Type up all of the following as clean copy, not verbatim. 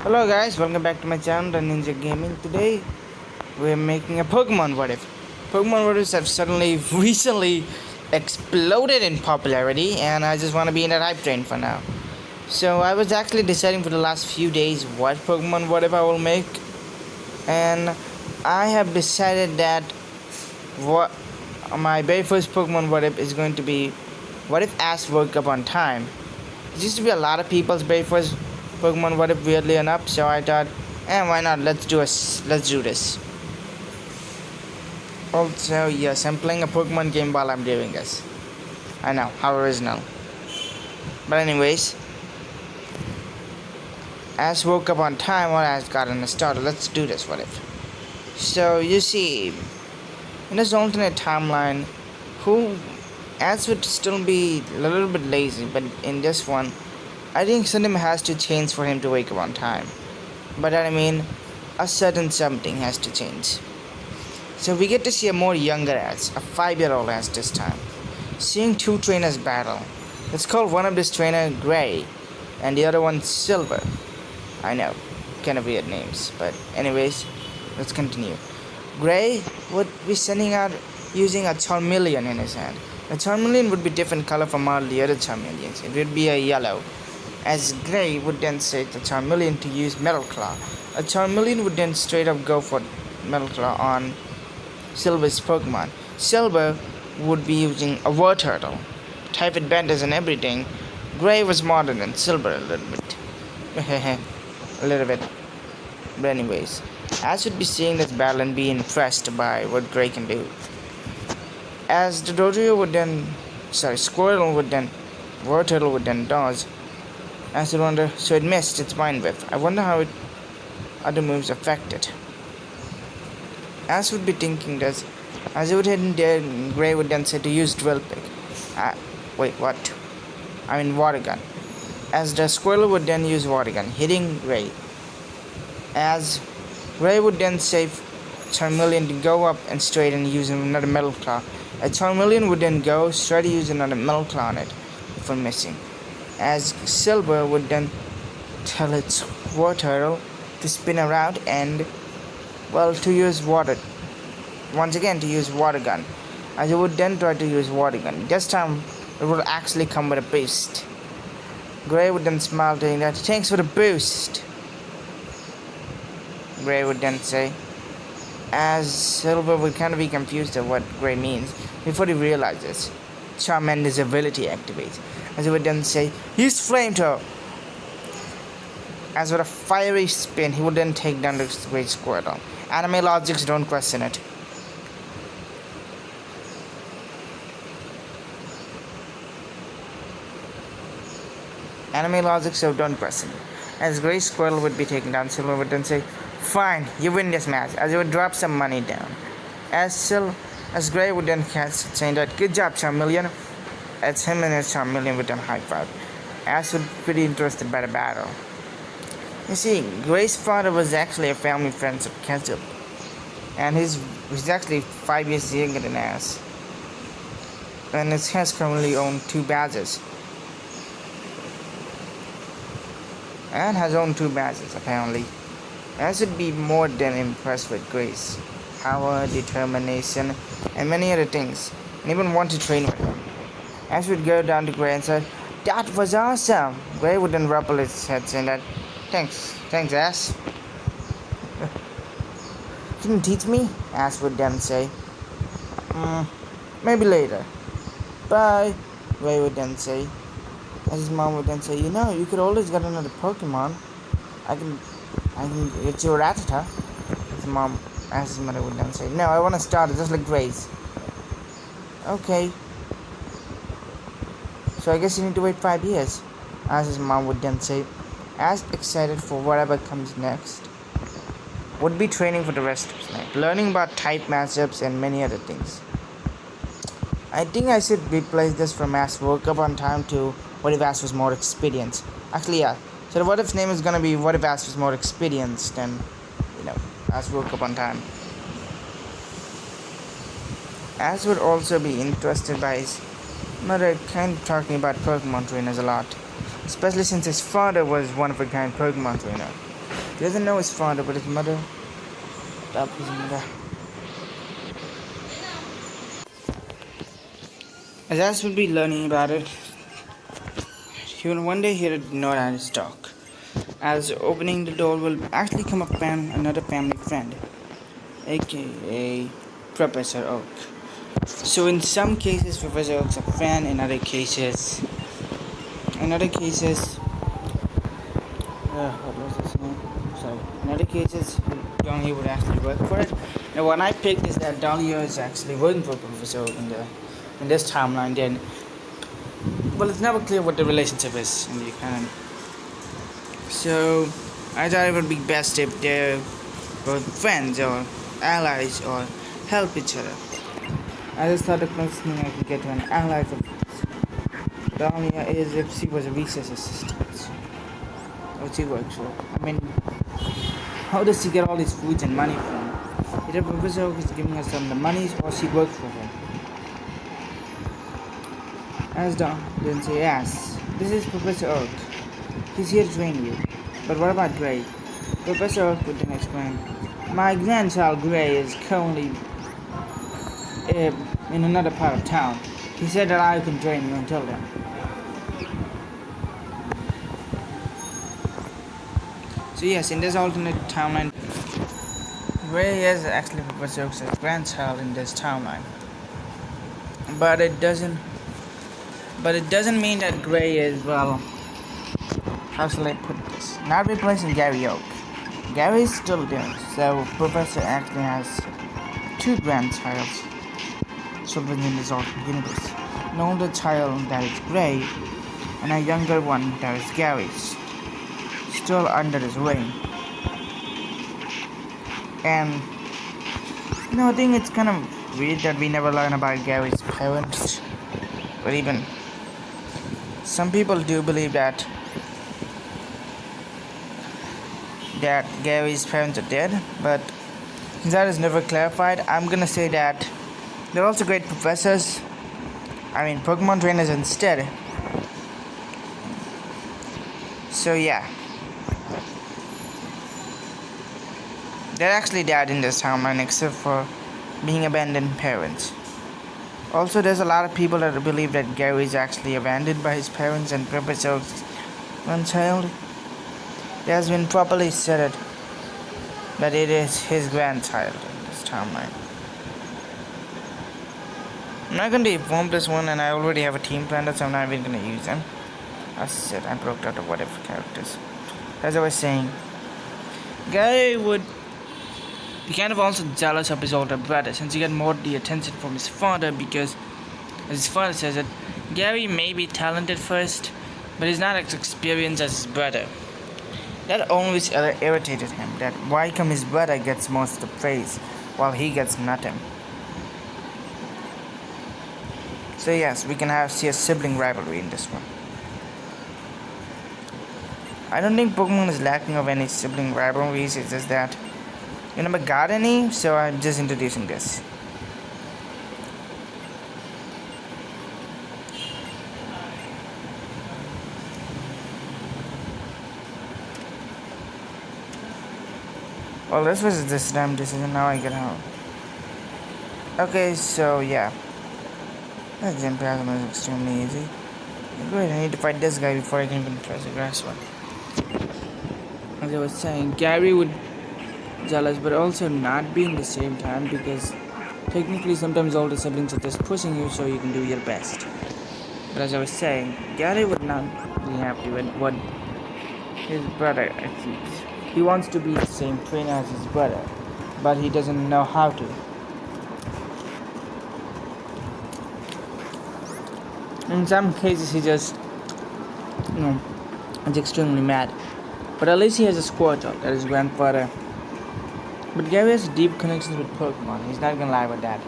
Hello guys, welcome back to my channel Ninja Gaming. Today we're making a Pokemon What If. Pokemon What Ifs have suddenly recently exploded in popularity and I just want to be in that hype train for now. So I was actually deciding for the last few days what Pokemon What If I will make, and I have decided that what my very first Pokemon What If is going to be what if Ash woke up on time. It used to be a lot of people's very first Pokemon What If, weirdly enough, so I thought, why not, let's do this. Also, yes, I'm playing a Pokemon game while I'm doing this. I know, how original. But anyways, Ash woke up on time or Ash got in a starter. Let's do this What If. So you see, in this alternate timeline, Ash would still be a little bit lazy, but in this one, I think something has to change for him to wake up on time. But I mean, a certain something has to change. So we get to see a more younger Ash, a 5-year-old Ash this time, seeing two trainers battle. Let's call one of this trainer Gray, and the other one Silver. I know, kind of weird names, but anyways, let's continue. Gray would be sending out using a Charmeleon in his hand. A Charmeleon would be different color from all the other Charmeleons. It would be a yellow. As Gray would then say to Charmeleon to use Metal Claw. A Charmeleon would then straight up go for Metal Claw on Silver's Pokemon. Silver would be using a Wartortle. Type advantage and everything. Gray was smarter than Silver a little bit. A little bit. But anyways, Ash would be seeing this battle and be impressed by what Gray can do. As the Squirtle would then, Wartortle would then dodge. Ash would wonder, so it missed its Vine Whip. I wonder how other moves affect it. Ash would be thinking this. As he would head in there, Gray would then say to use Drill Pick. Wait, what? I mean Water Gun. As the Squirtle would then use Water Gun, hitting Gray. As Gray would then say Charmeleon to go up and straight and use another Metal Claw. A Charmeleon would then go straight to use another Metal Claw on it for missing. As Silver would then tell its Wartortle to spin around and, well, to use Water Gun. As it would then try to use Water Gun. This time it would actually come with a boost. Gray would then smile saying that, thanks for the boost. Gray would then say, as Silver would kind of be confused at what Gray means before he realizes Charmander's ability activates. As he would then say, use Flamethrower. As with a fiery spin, he would then take down the Great Squirtle. Anime logics, don't question it. Anime logic, so don't question it. As Great Squirtle would be taken down, Silver would then say, fine, you win this match. As he would drop some money down. As Gray would then catch, saying that, good job, Charmeleon. As him and his Charmeleon would then high five. Ash would be pretty interested by the battle. You see, Gray's father was actually a family friend of Ketchup, and he's actually 5 years younger than Ash. And his has currently owned 2 badges. And has owned 2 badges, apparently. Ash would be more than impressed with Gray's power, determination, and many other things, and even want to train with him. Ash would go down to Gray and say, that was awesome. Gray would then ruffle his head saying that, thanks Ash. Can you teach me? Ash would then say, maybe later. Bye. Gray would then say, as his mom would then say, you could always get another Pokemon. I can get you a Rattata. As his mother would then say, no, I want to start it just like Gray's. Okay. So I guess you need to wait 5 years. As his mom would then say, as excited for whatever comes next, would be training for the rest of his life, learning about type matchups and many other things. I think I should replace this from Ash woke up on time to what if Ash was more experienced. Actually, yeah. So the what if's name is gonna be what if Ash was more experienced than, Ash woke up on time. Ash would also be interested by his mother kind of talking about Pokemon trainers a lot, especially since his father was one of a kind Pokemon trainer. He doesn't know his father, but his mother. That his mother. As Ash will be learning about it, he will one day hear a note at his dock. As opening the door will actually come up another family friend, aka Professor Oak. So in some cases, Professor Oak's a friend. What was his name? Sorry. In other cases, Dahlia would actually work for it. Now, when I picked is that Dahlia is actually working for Professor Oak in this timeline. Then, well, it's never clear what the relationship is in the canon. So, I thought it would be best if they were friends or allies or help each other. I just thought the closest thing I could get to an ally for Dahlia is if she was a research assistant. What she works for. I mean, how does she get all these foods and money from? Either Professor Oak is giving her some of the money or she works for him. As Don didn't say yes. This is Professor Oak. He's here to train you. But what about Gray? Professor Oak would then explain. My grandchild Gray is currently in another part of town. He said that I can train you until then. So yes, in this alternate timeline, Gray is actually Professor Oak's grandchild in this timeline. But it doesn't mean that Gray is, well, how shall I put this? Not replacing Gary Oak. Gary is still there, so Professor actually has two grandchilds children in this alternate universe. An older child that is Gray, and a younger one that is Gary's. Still under his wing. And I think it's kind of weird that we never learn about Gary's parents. But even some people do believe that Gary's parents are dead, but since that is never clarified, I'm gonna say that they're also great professors. I mean Pokemon trainers instead. So yeah. They're actually dead in this timeline except for being abandoned parents. Also, there's a lot of people that believe that Gary is actually abandoned by his parents and Professor Oak's grandchild. It has been properly said that it is his grandchild in this timeline. I'm not going to inform this one, and I already have a team planned, so I'm not even going to use them. That's it, I broke out of what if characters. As I was saying, Gary would be kind of also jealous of his older brother since he got more the attention from his father because, as his father says it, Gary may be talented first, but he's not as experienced as his brother. That always irritated him, that why come his brother gets most of the praise while he gets nothing. So yes, we can see a sibling rivalry in this one. I don't think Pokemon is lacking of any sibling rivalries, it's just that you never got any, so I'm just introducing this. Well, this was this damn decision, now I get home. Okay, so yeah. That gym plasma is extremely easy. Great, I need to fight this guy before I can even press the grass one. As I was saying, Gary would jealous but also not be in the same time because technically sometimes all the siblings are just pushing you so you can do your best. But as I was saying, Gary would not be happy with what his brother achieves. He wants to be the same trainer as his brother, but he doesn't know how to. In some cases he just, is extremely mad. But at least he has a Squirtle, that is his grandfather. But Gary has deep connections with Pokemon. He's not gonna lie about that.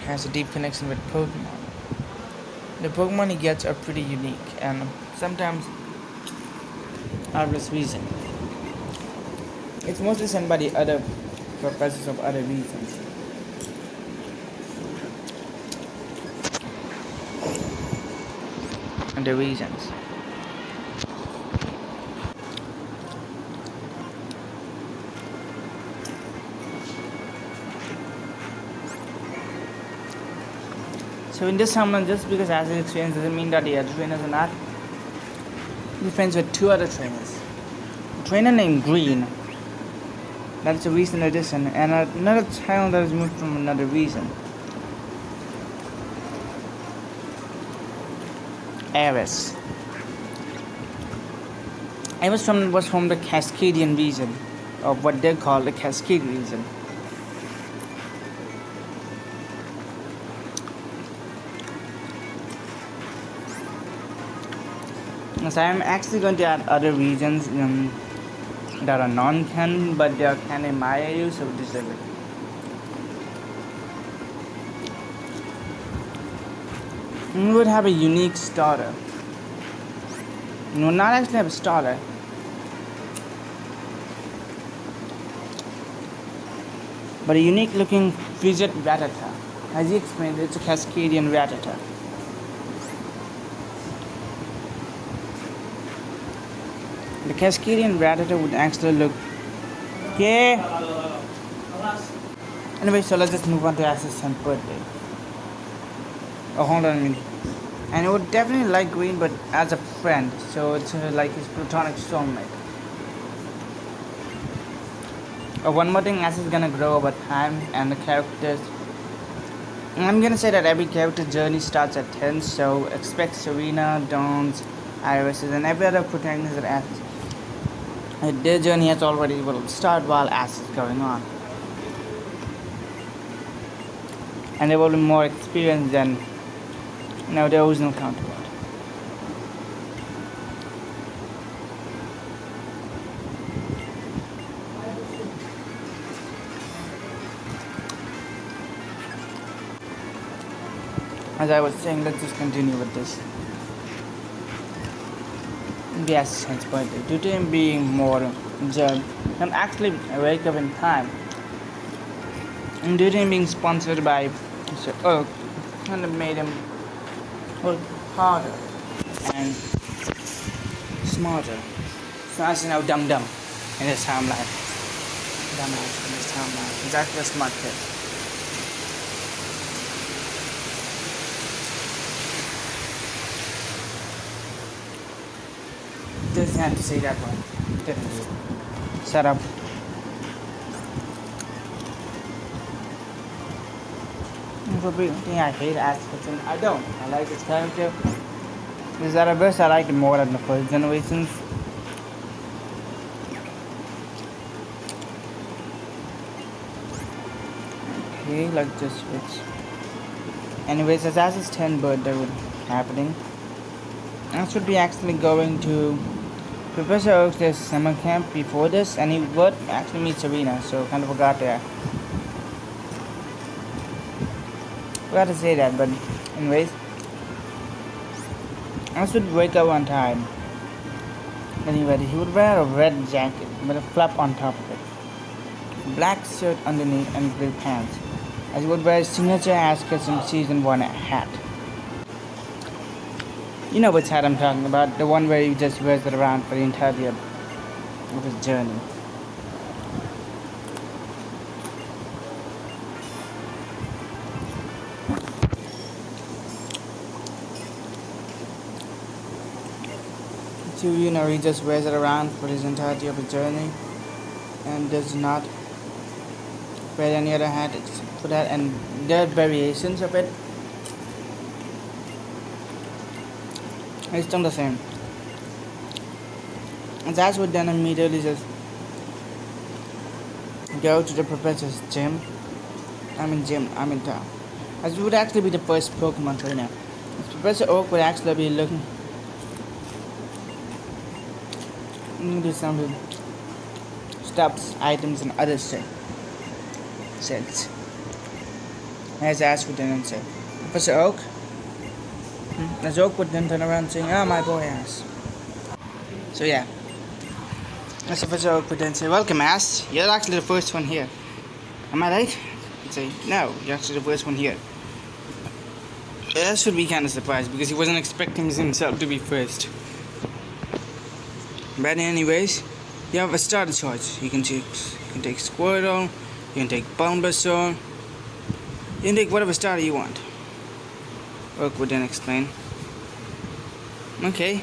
Has a deep connection with Pokemon. The Pokemon he gets are pretty unique and sometimes obvious reason. It's mostly sent by the other professors of other reasons. and the reasons. So in this timeline, just because Acid experience doesn't mean that the other trainers are not. He's friends with two other trainers. A trainer named Green, that's a recent addition, and another child that is moved from another region. Ares. Ares was from the Cascadian region, or what they call the Cascade region. So I'm actually going to add other regions that are non-canon, but they are canon in my area, so disable it. We would have a unique starter. We would not actually have a starter. But a unique looking fidget Rattata. As he explained, it's a Cascadian Rattata. The Cascadian Rattata would actually look. Yeah. Anyway, so let's just move on to Ash's 10th birthday. Oh, hold on a minute. And he would definitely like Green, but as a friend, so it's like his platonic soulmate. One more thing, Ash is gonna grow over time, and the characters. I'm gonna say that every character journey starts at 10, so expect Serena, Dawn's, Iris, and every other protagonist that Ash. Their journey has already will start while Ash is going on. And they will be more experienced than the original counterpart. As I was saying, let's just continue with this. The assistant's birthday. Due to him being more observed, I'm actually wake up in time. And due to him being sponsored by Mr. Oak, kind of made him work harder and smarter. So as you know, dumb in his timeline. Dumbass in his timeline. He's actually a smart kid. Doesn't have to say that one. Definitely. Shut up. For being I hate Ashton. I don't. I like his character. This Araverse I like it more than the first generations. Okay, let's just switch. Anyways, as Ash's 10th birthday would happening. I should be actually going to Professor Oak's summer camp before this, and he would actually meet Serena, so kind of forgot that. Forgot to say that, but anyways, I should wake up on time. Anyway, he would wear a red jacket with a flap on top of it, black shirt underneath, and blue pants. As he would wear his signature Askets in season 1 hat. You know which hat I'm talking about, the one where he just wears it around for the entirety of his journey. So, he just wears it around for his entirety of his journey and does not wear any other hat except for that, and there are variations of it. It's still the same. And that's what then immediately just go to the professor's gym. I mean town. As would actually be the first Pokemon trainer. Professor Oak would actually be looking into some stuffs, items, and other sets. As Ash would then say, Professor Oak. As Oak would then turn around saying, "Ah, my boy Ash." So yeah. As Professor Oak would then say, "Welcome, Ash. You're actually the first one here. Am I right?" I'd say, "No, you're actually the first one here." That should be kind of surprised because he wasn't expecting himself to be first. But anyways, you have a starter choice. You can take Squirtle, you can take Bulbasaur, you can take whatever starter you want. Oak would then explain. Okay,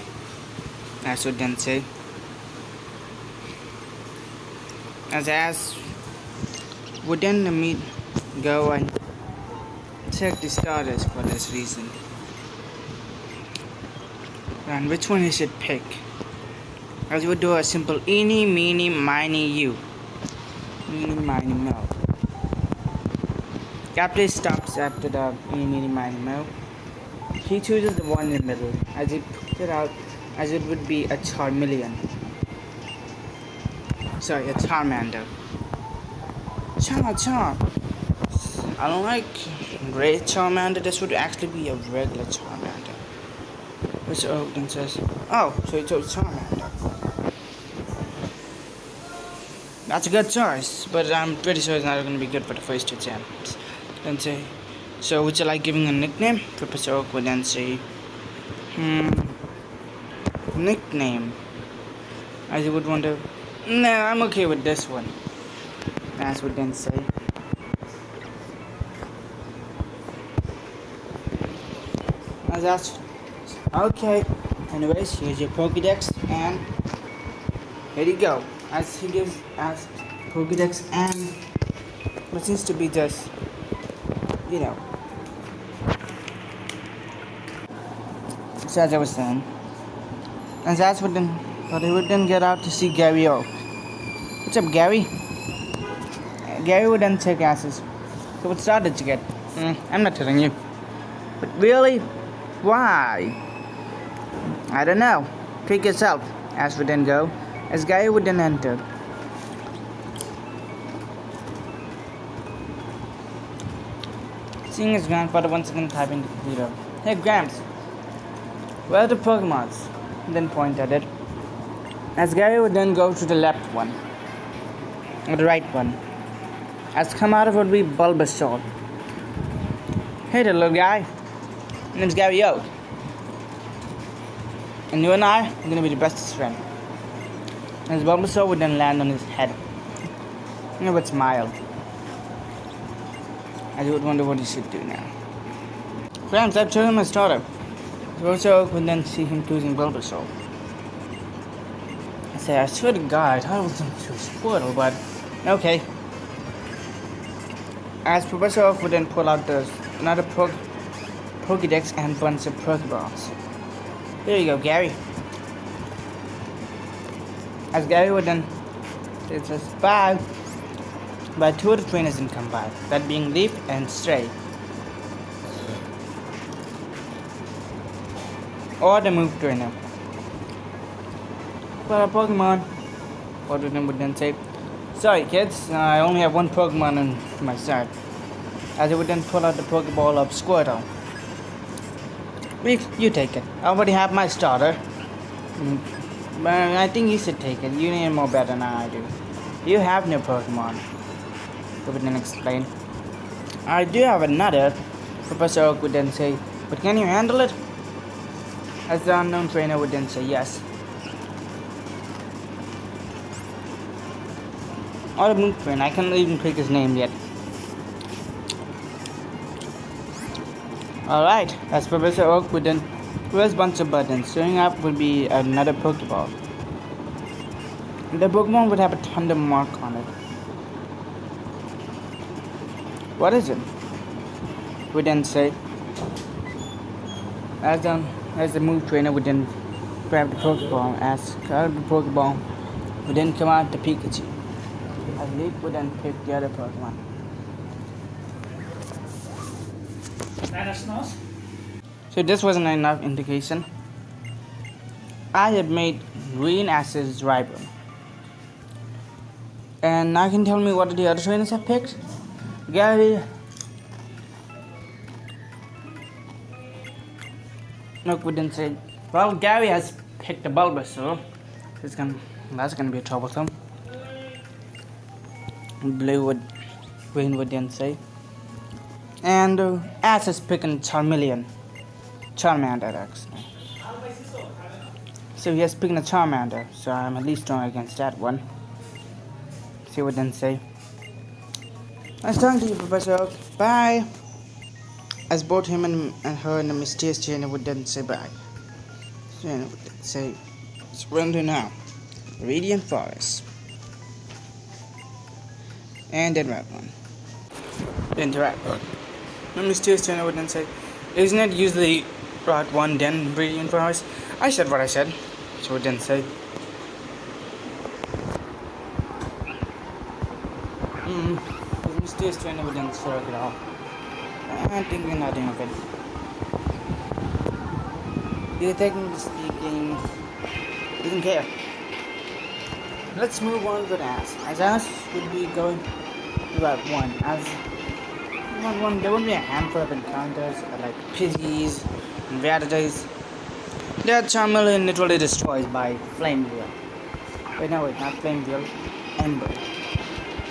Ash would then say. As Ash would then go and check the starters for this reason. And which one he should pick. As you would do a simple eeny, meeny, miny, you. Eeny, miny, mo. Captain stops after the eeny, meeny, miny, mo. He chooses the one in the middle, as he puts it out as it would be a Charmeleon. Sorry, a Charmander. Char. I don't like Great Charmander, this would actually be a regular Charmander. Which Oakland says, oh, so he chose Charmander. That's a good choice, but I'm pretty sure it's not going to be good for the first two attempts. Then say, so would you like giving a nickname? Professor Oak would then say, nickname. As you would wonder, no, I'm okay with this one. As would then say. As that's okay. Anyways, here's your Pokédex, and here you go. As he gives us Pokédex, and what seems to be just, So as I was saying, and that's what he would then get out to see Gary Oak. What's up, Gary? Gary would then take asses. So what star did you get? I'm not telling you. But really? Why? I don't know. Pick yourself. Ash would then go, as Gary would then enter. Seeing his grandfather once again typing the computer. Hey Gramps, where are the Pokemons? Then point at it. As Gary would then go to the left one. Or the right one. As come out of it would be Bulbasaur. Hey there, little guy. My name's Gary Oak. And you and I are gonna be the bestest friend. As Bulbasaur would then land on his head. You would smile. As you would wonder what he should do now. Friends, I've chosen my starter. Bulbasaur would then see him choosing Bulbasaur. I say, I swear to God, I was going to choose Squirtle, but okay. As Professor Oak would then pull out another Pokédex and bunch of Pokeballs. Here you go, Gary. As Gary would then it says bye. But two of the trainers didn't come by, that being Leaf and Stray. Or the move trainer. But a Pokemon. One of them would then say, sorry kids, I only have one Pokemon on my side. As he would then pull out the Pokeball of Squirtle. You take it. I already have my starter. But I think you should take it. You know more better than I do. You have no Pokemon. He would then explain. I do have another. Professor Oak would then say, but can you handle it? As the unknown trainer would then say yes. Or the moon trainer, I can't even pick his name yet. Alright, as Professor Oak would then press a bunch of buttons. Showing up would be another Pokeball. The Pokemon would have a thunder mark on it. What is it? Would then say. As the move trainer would then grab the Pokeball, as out of the Pokeball would then come out the Pikachu. As Leaf would then pick the other Pokemon. So this wasn't enough indication. I have made Green as his rival. And now can you tell me what the other trainers have picked? Gary. Nook would then say, well, Gary has picked a Bulbasaur. That's gonna be troublesome. Green would then say. And Ash has picked a Charmeleon. Charmander actually. So he has picked a Charmander, so I'm at least strong against that one. See what then say. Nice talking to you, Professor Oak. Bye. As both him and her in the mysterious chain would then say bye. Chain would then say, surrender now. Radiant Forest. And then right one. Then to right one. The mysterious chain would then say, isn't it usually Route 1 then Radiant Forest? I said what I said. She would then say, the mysterious trainer would then shrug it off. I'm thinking nothing of it. You're technically speaking, doesn't care. Let's move on with Ash. As Ash would be going to Route 1. As Route 1, there would be a handful of encounters like Pidgeys and Rattatas. They are Charmeleon literally destroyed by Flame Wheel. Wait, no, not Flame Wheel, Ember.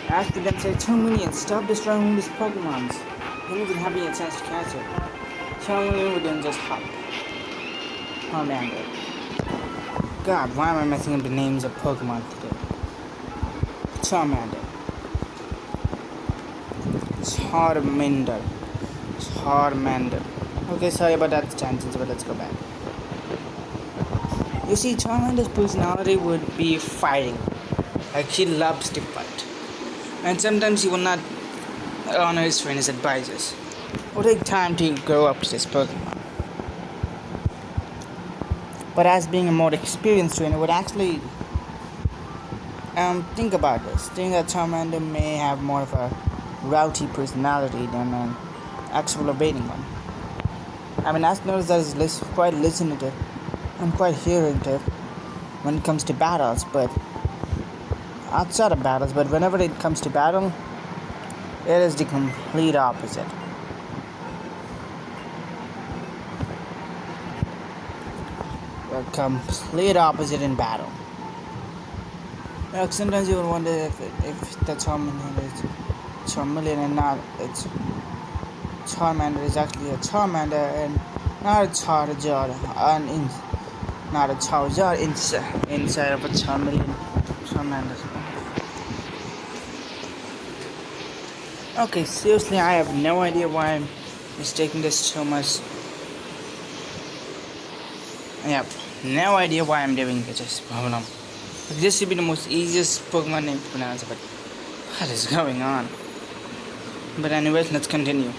Ash would then say, Charmeleon, stop destroying these Pokemons. You don't even have a chance to catch it. Charmeleon would then just hop. Charmander. God, why am I messing up the names of Pokemon today? Charmander. Charmander. Charmander. Okay, sorry about that tangent, but let's go back. You see, Charmander's personality would be fighting. Like, he loves to fight. And sometimes he will not honor his friends' advices. It will take time to grow up to this Pokemon. But as being a more experienced trainer would actually think about this. Think that Charmander may have more of a rowdy personality than an actual evading one. I mean, I've noticed that he's quite listenative and quite hearative when it comes to battles, but outside of battles, but whenever it comes to battle, it is the complete opposite. The complete opposite in battle. Like sometimes you would wonder if the Charmeleon and not it's Charmander is actually a Charmander and not a Charizard, not a Charizard inside of a Charmeleon. Charmander. Okay, seriously, I have no idea why I'm mistaking this so much. Yep, no idea why I'm doing this problem. This should be the most easiest Pokemon name to pronounce, but what is going on? But anyways, let's continue.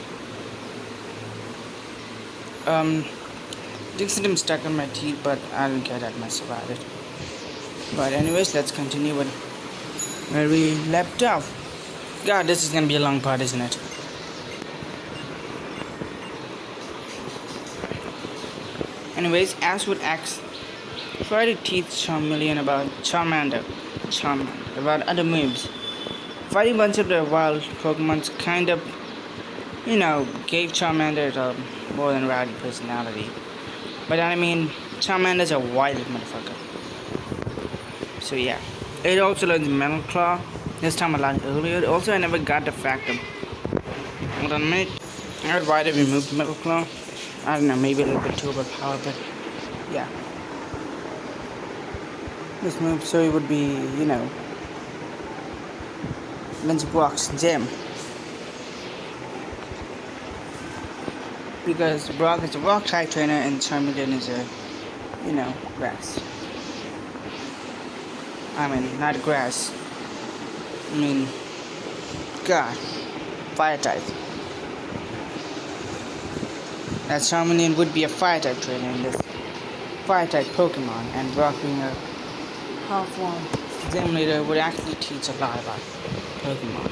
Dixon stuck on my teeth, but I don't care that much about it. But anyways, let's continue with where we left off. God, this is gonna be a long part, isn't it? Anyways, Ash would try to teach Charmeleon about Charmander, about other moves. Fighting a bunch of the wild Pokemons kind of, gave Charmander a more than rowdy personality. But I mean, Charmander's a wild motherfucker. So yeah. It also learns Metal Claw. This time a lot earlier. Also, I never got the fact of. Hold on a minute. I heard why they removed Metal Claw. I don't know, maybe a little bit too overpowered, but yeah. This move, so it would be, Lindsey Brock's gem. Because Brock is a rock type trainer and Charmeleon is a, grass. I mean, not grass. I mean, God, fire type. That Charmeleon would be a fire type trainer in this fire type Pokemon, and Brock being a powerful gym leader would actually teach a lot about Pokemon.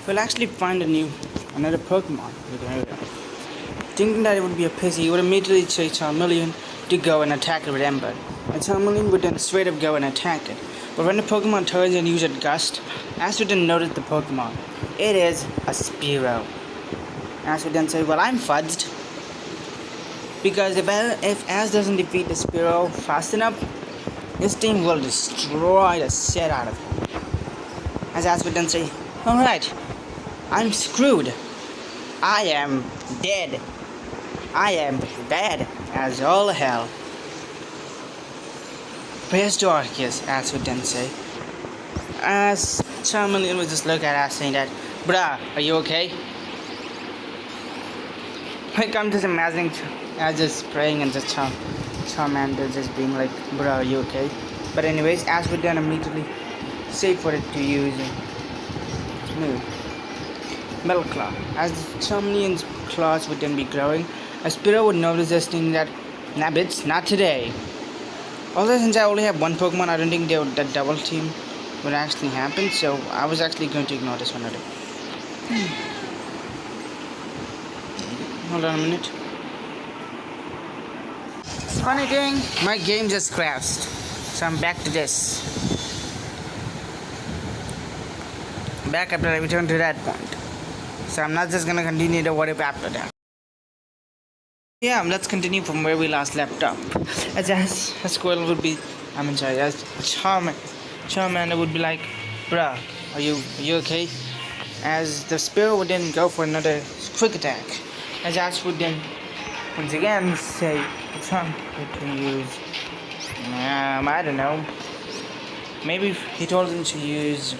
We'll actually find another Pokemon with the area. Thinking that it would be a Pidgey, he would immediately chase Charmeleon to go and attack it with Ember, and Charmeleon would then straight up go and attack it. But when the Pokemon turns and uses Gust, Ash would then notice the Pokemon. It is a Spearow. Ash would then say, well, I'm fudged. Because if Ash doesn't defeat the Spearow fast enough, this team will destroy the shit out of him. As Ash would then say, alright, I'm screwed. I am dead. I am bad as all hell. Prehistoric, as we then say. As Charmander would just look at us saying that, bruh, are you okay? Like I'm just imagining as just praying and just Charmander just being like, bruh, are you okay? But anyways, as we then immediately say for it to use move. Metal Claw. As the Charmander's claws would then be growing, a Spearow would notice this thing that, nah bitch, not today. Also, since I only have one Pokemon, I don't think that double team would actually happen, so I was actually going to ignore this one already. Hold on a minute. Funny thing, my game just crashed, so I'm back to this. Back after I return to that point. So I'm not just gonna continue the what if after that. Yeah, let's continue from where we last left off. As Squirtle would be, as Charmander would be like, bruh, are you okay? As the Spearow would then go for another quick attack. As Ash would then once again say, Charmander to use, I don't know. Maybe he told him to use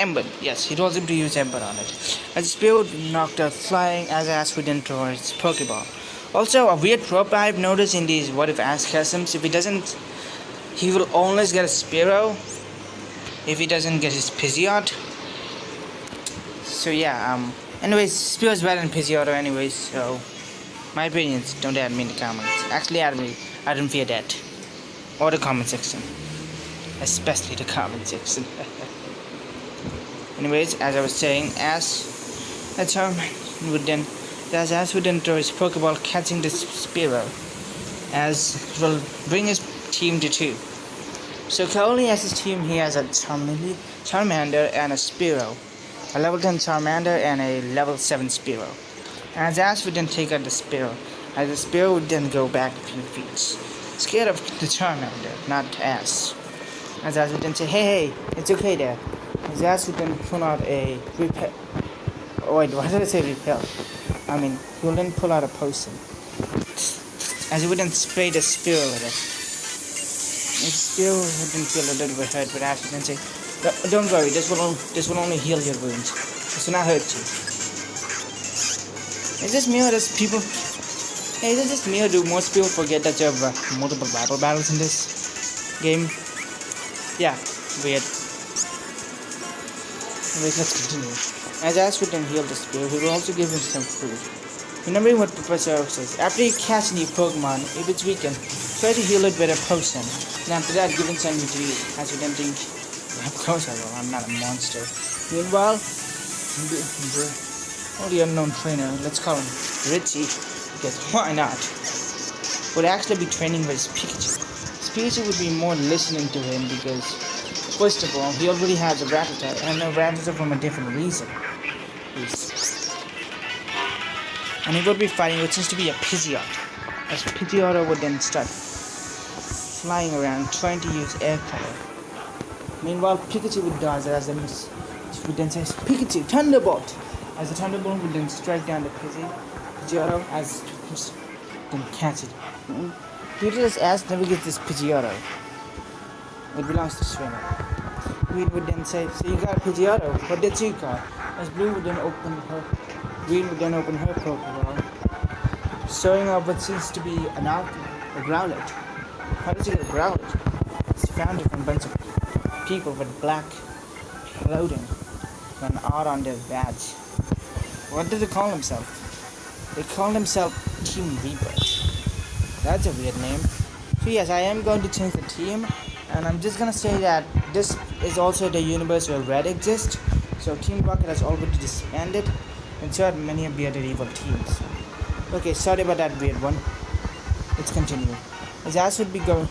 Ember. Yes, he told him to use Ember on it. As the Spearow would knock out flying as Ash would then throw its Pokeball. Also, a weird trope I've noticed in these what if Ash customs, if he doesn't, he will always get a Spearow if he doesn't get his Pidgeot. So yeah, anyways, Spearow's better than Pidgeotto anyways, so my opinions, don't add me in the comments. Actually add me, I don't fear that. Or the comment section. Especially the comment section. Anyways, as I was saying, as Charmander would then throw his Pokeball catching the Spearow, as it will bring his team to 2. So currently as his team he has a Charmander and a Spearow, a level 10 Charmander and a level 7 Spearow. As Ash would then take out the Spearow, as the Spearow would then go back a few feet, scared of the Charmander, not Ash. As Ash would then say, hey, it's okay there. As Ash would then pull out a repel. Oh wait, why did I say repel? I mean, he will then pull out a potion. As he would then spray the Spearow at it. The Spearow would then feel a little bit hurt, but Ash would then say, don't worry, this will only heal your wounds. This will not hurt you. Is this me or does people... Hey, is it just me or do most people forget that you have multiple battles in this game? Yeah, weird. Anyways, let's continue. As Ash would then heal the Spearow, he will also give him some food. Remembering what Professor Oak says, after you catch a new Pokemon, if it's weakened, try to heal it with a potion. And after that, give it something to eat. As you then think, of course I will, I'm not a monster. Meanwhile, the unknown trainer, let's call him Richie, because why not, would actually be training with his Pikachu. His Pikachu would be more listening to him because, first of all, he already has a Rattata, and a Rattata from a different reason. And he would be fighting what seems to be a Pidgeot, as Pidgeotto would then start flying around trying to use air power. Meanwhile, Pikachu would dodge as the would then say, Pikachu, Thunderbolt! As the Thunderbolt would then strike down the Pidgeotto as then catch it. Pikachu's ass never gets this Pidgeotto. It belongs to Swimmer. Green would then say, so you got a Pidgeotto, what did you got? As Blue would then open her Pokeball, showing off what seems to be a Growlithe. How did you get a Growlithe? It's found from a bunch of people with black clothing and an R on their badge. What do they call themselves? They call themselves Team Rebirth. That's a weird name. So yes, I am going to change the team, and I'm just gonna say that this is also the universe where Red exists. So Team Rocket has already disbanded, and so have many of the other evil teams. Okay, sorry about that weird one. Let's continue. As Ash would be going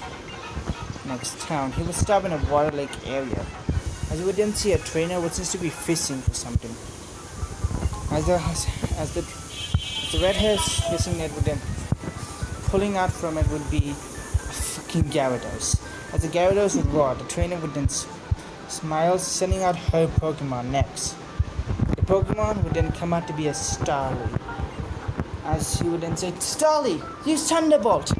next town, he would stop in a water lake area. As he would then see a trainer which seems to be fishing for something. As the red hair fishing net would then pulling out from it would be a fucking Gyarados. As the Gyarados would roar, the trainer would then smile, sending out her Pokemon next. The Pokemon would then come out to be a Starly. as he would then say, Stolly, use Thunderbolt!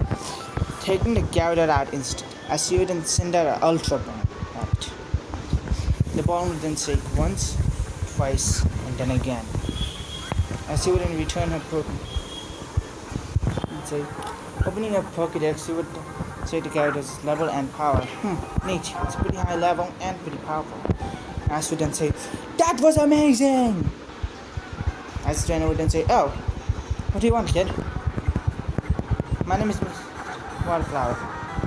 Taking the Gyarados out instant, as he would then send out an Ultra Ball out. The ball would then shake once, twice, and then again. As he would then return her Pokemon. Say, opening her Pokédex, he would say to Gyarados' level and power. Neat. It's pretty high level and pretty powerful. As would then say, that was amazing! As the trainer would then say, oh, what do you want, kid? My name is Waterflower.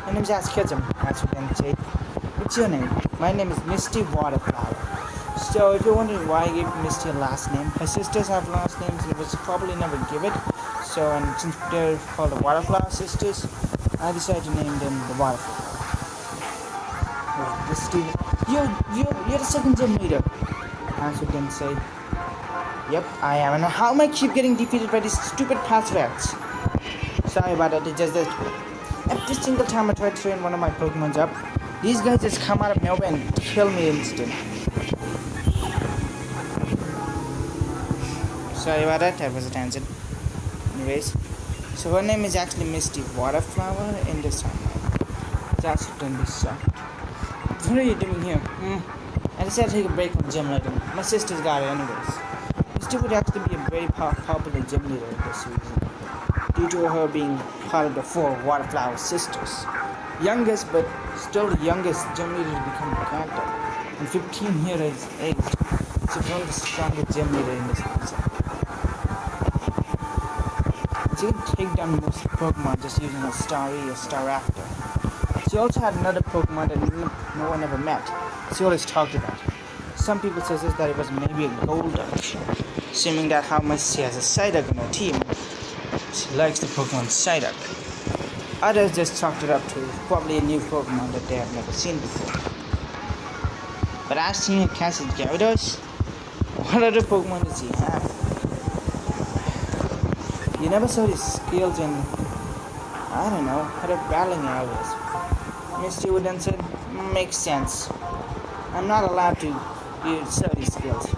My name is Ash Ketchum. As would then say, what's your name? My name is Misty Waterflower. So if you're wondering why I gave Misty a last name, her sisters have last names and it was probably never given. So, and since they're called the Waterflower sisters, I decided to name them the Waterflower. You're the second gym leader. As would then say, yep, I am. And how am I keep getting defeated by these stupid Passrats? Sorry about it, it's just that every single time I try to train one of my Pokemons up, these guys just come out of nowhere and kill me instant. Sorry about that, was a tangent. Anyways, so her name is actually Misty Waterflower in this timeline. That's going to be sucked. What are you doing here? I decided to take a break from gym leader. My sister's got it anyways. Misty would actually be a very popular gym leader this season, due to her being part of the 4 Waterflower sisters. Youngest, but still the youngest gym leader to become a character. And 15 years age. She's one of the strongest gym leader in this season. She can take down most Pokemon just using a Staraptor. She also had another Pokemon that no one ever met. She always talked about. Some people suggest that it was maybe a Golduck, assuming that how much she has a Psyduck on her team. She likes the Pokemon Psyduck. Others just chalked it up to probably a new Pokemon that they have never seen before. But asking Cassie Gyarados, what other Pokemon does he have? You never saw his skills in, I don't know, other battling areas. Misty would then say, makes sense. I'm not allowed to use certain skills.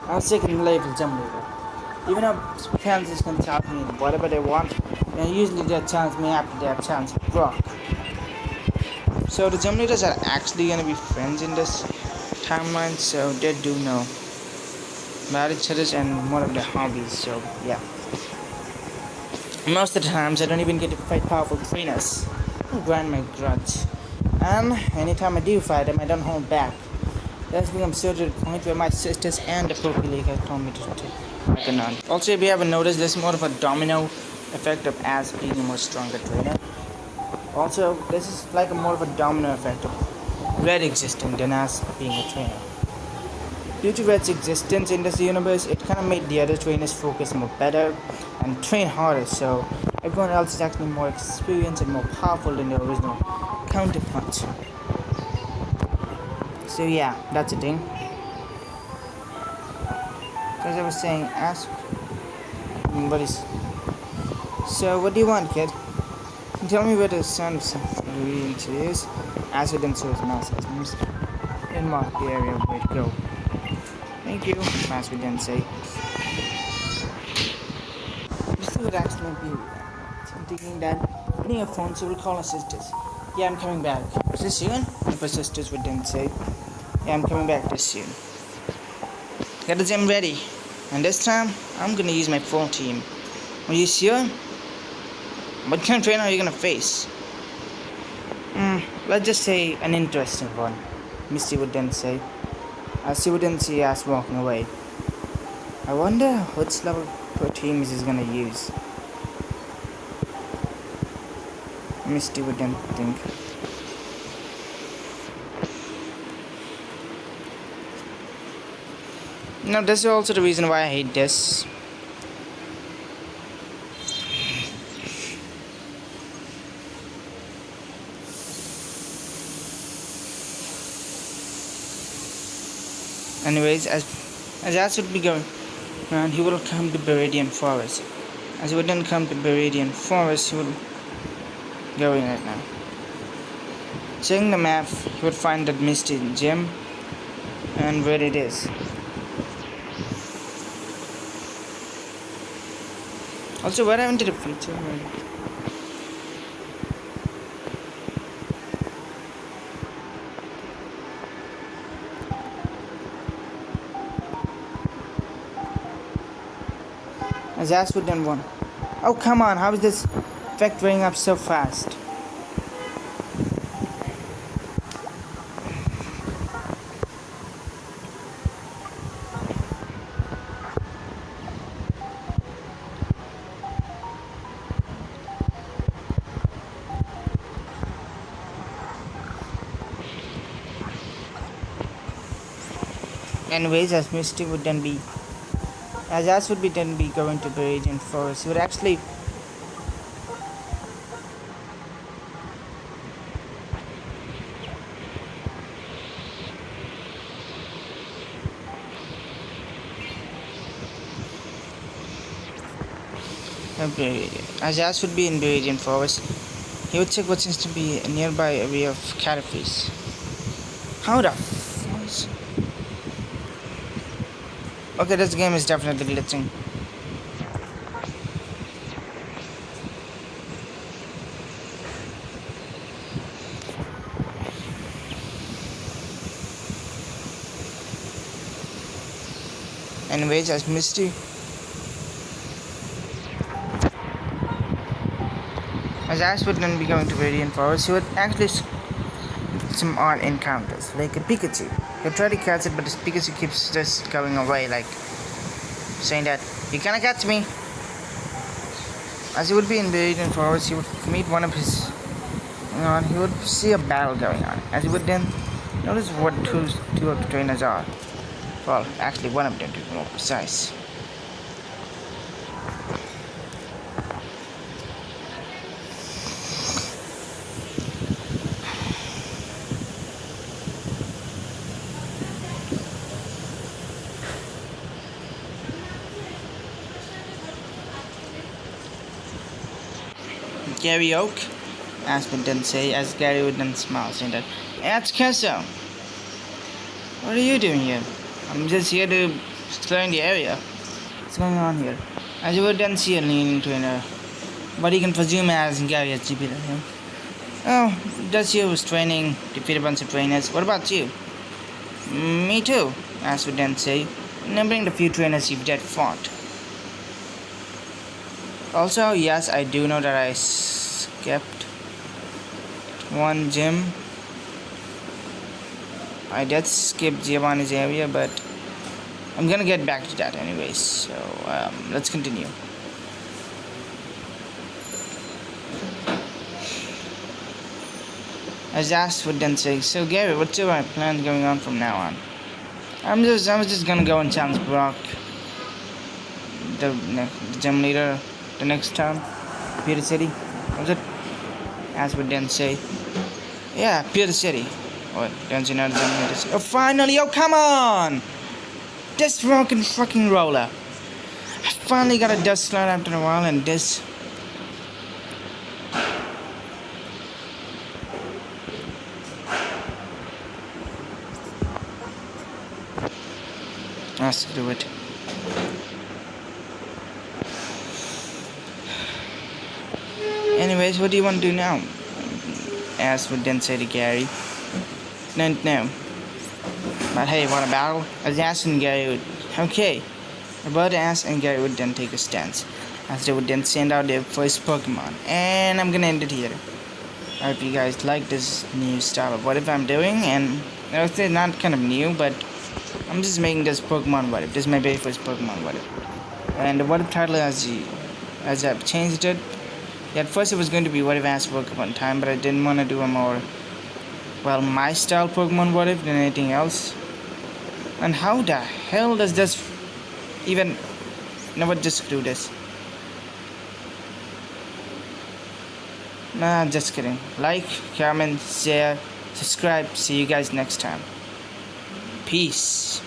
I'm second level gym leader. Even though parents can tell me whatever they want, and usually they challenge me after they have challenged Brock. So the gym leaders are actually going to be friends in this timeline, so they do know about each other and one of their hobbies, so yeah. Most of the times I don't even get to fight powerful trainers who grind my grudge. And anytime I do fight them, I don't hold back. That's become so to the point where my sisters and the Poké League have told me to take a none. Also, if you haven't noticed, there's more of a domino effect of Ash being a more stronger trainer. Also, this is like a more of a domino effect of Red existing than Ash being a trainer. Due to Red's existence in this universe, it kind of made the other trainers focus more better and train harder, so everyone else is actually more experienced and more powerful than the original counterparts. So yeah, that's the thing. As I was saying, ask what is. So what do you want, kid? Tell me where the sun ingredients is. Ask it then so his mouse systems. And mark the area where to go. Thank you, as we then say. This would actually be thinking that putting a phone so we'll call our sisters. Yeah, I'm coming back. Is this soon? If our sisters would then say, yeah, I'm coming back this soon. Get the gym ready. And this time, I'm gonna use my full team. Are you sure? What kind of trainer are you gonna face? Let's just say an interesting one, Misty would then say, as she would then see us walking away. I wonder which level per team is gonna use. Misty would then think. Now, this is also the reason why I hate this. Anyways, as Ash would be going around, he will come to Viridian Forest. As he would then come to Viridian Forest, he would go in right now. Checking the map, he would find that Misty gym and where it is. Also, what happened to the feature? Azaz done one. Oh, come on, how is this factoring up so fast? Anyways, as Misty would then be, Azaz would be then be going to the Radiant Forest. He would actually Azaz would be in the Radiant Forest. He would check what seems to be a nearby area of Caterpies. How the f is... Okay, this game is definitely glitching. Anyways, as Misty, as Ash would then be going to Radiant Forest, he would actually some odd encounters, like a Pikachu. He'll try to catch it, but this Pikachu keeps just going away, like saying that you cannot catch me. As he would be in the Radiant Forest, he would meet one of his. He would see a battle going on. As he would then notice what two of the trainers are. Well, actually, one of them to be more precise. Gary Oak, as would then say, as Gary would then smile, saying that, "That's Kesso. What are you doing here? I'm just here to explore in the area. What's going on here?" As you would then see a leaning trainer, what you can presume as Gary has defeated him. Oh, that's you was training, defeat a bunch of trainers. What about you? Me too, as would then say, remembering the few trainers you've just fought. Also, yes, I do know that I skipped one gym. I did skip Giovanni's area, but I'm gonna get back to that anyways. So let's continue. As Ash would then say, "So Gary, what's your plan going on from now on?" I was just gonna go and challenge Brock, the gym leader, the next time, Pewter City. Was it? As would then say, "Yeah, Pewter City." What? Don't you know the gym leader? Oh, finally! Oh, come on! This fucking roller. I finally got a dust slide after a while, and this. Let's do it. Anyways, what do you want to do now? As would then say to Gary. No. But hey, want a battle? As Ash and Gary would. Okay. About Ash and Gary would then take a stance. As they would then send out their first Pokemon. And I'm gonna end it here. I hope you guys like this new style of what if I'm doing. And it's not kind of new, but I'm just making this Pokemon what if. This is my very first Pokemon what if. And the what if title as I've changed it. At first it was going to be what if Ash Pokemon time, but I didn't want to do a more, well, my style Pokemon what if than anything else. And how the hell does this even, never just do this. Nah, just kidding. Like, comment, share, subscribe. See you guys next time. Peace.